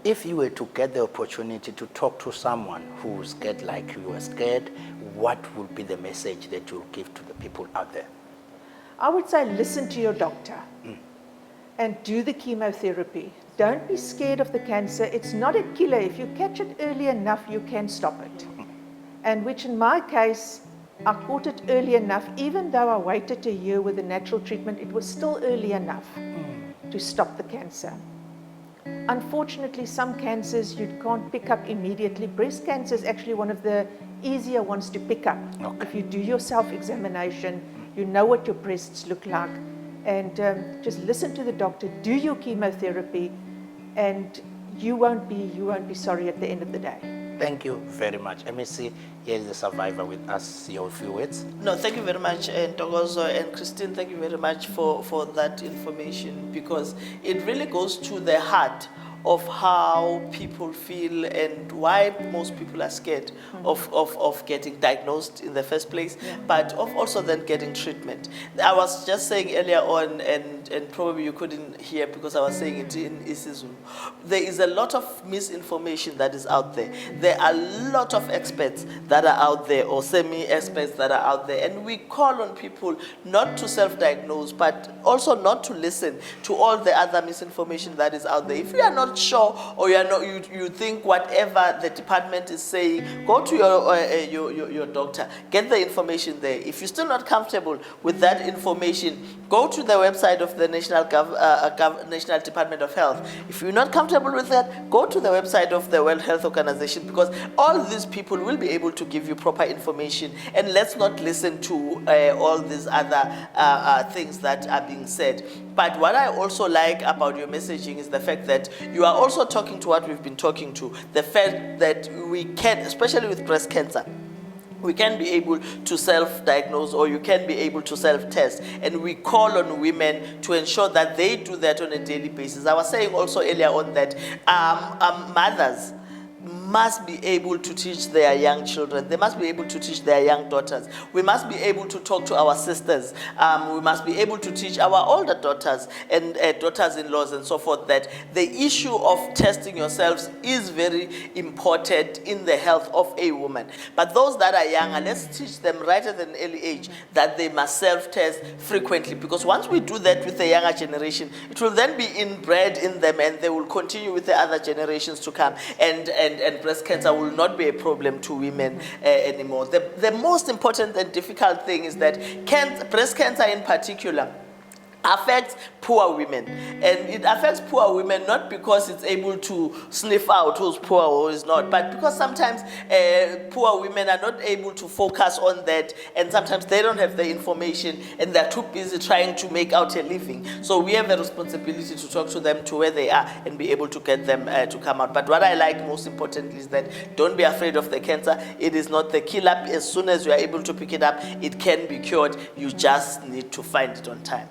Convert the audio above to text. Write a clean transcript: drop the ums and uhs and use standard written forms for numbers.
If you were to get the opportunity to talk to someone who's scared like you were scared, what would be the message that you'll give to the people out there? I would say listen to your doctor and do the chemotherapy. Don't be scared of the cancer. It's not a killer. If you catch it early enough, you can stop it. And which in my case, I caught it early enough. Even though I waited a year with the natural treatment, it was still early enough to stop the cancer. Unfortunately, some cancers you can't pick up immediately. Breast cancer is actually one of the easier ones to pick up. Okay. If you do your self-examination, you know what your breasts look like, and just listen to the doctor, do your chemotherapy, and you won't be sorry at the end of the day. Thank you very much. MEC, here is the survivor with us. Your few words. No, thank you very much, Ntokozo and Christine. Thank you very much for that information, because it really goes to the heart of how people feel and why most people are scared of getting diagnosed in the first place, but of also then getting treatment. I was just saying earlier on, and probably you couldn't hear because I was saying it in isiZulu, there is a lot of misinformation that is out there. There are a lot of experts that are out there, or semi-experts that are out there, and we call on people not to self-diagnose, but also not to listen to all the other misinformation that is out there. If you are not sure, or you think whatever the department is saying, go to your doctor, get the information there. If you're still not comfortable with that information, go to the website of the National Department of Health. If you're not comfortable with that, go to the website of the World Health Organization, because all these people will be able to give you proper information. And let's not listen to all these other things that are being said. But what I also like about your messaging is the fact that you are also talking to what we've been talking to, the fact that we can, especially with breast cancer, we can be able to self-diagnose, or you can be able to self-test. And we call on women to ensure that they do that on a daily basis. I was saying also earlier on that mothers must be able to teach their young children. They must be able to teach their young daughters. We must be able to talk to our sisters. We must be able to teach our older daughters and daughters-in-laws and so forth that the issue of testing yourselves is very important in the health of a woman. But those that are younger, let's teach them right at an early age that they must self-test frequently, because once we do that with the younger generation, it will then be inbred in them, and they will continue with the other generations to come. And breast cancer will not be a problem to women anymore. The most important and difficult thing is that breast cancer in particular affects poor women. And it affects poor women not because it's able to sniff out who's poor or who's not, but because sometimes poor women are not able to focus on that, and sometimes they don't have the information and they're too busy trying to make out a living. So we have a responsibility to talk to them to where they are and be able to get them to come out. But what I like most importantly is that don't be afraid of the cancer. It is not the killer. As soon as you are able to pick it up, it can be cured. You just need to find it on time.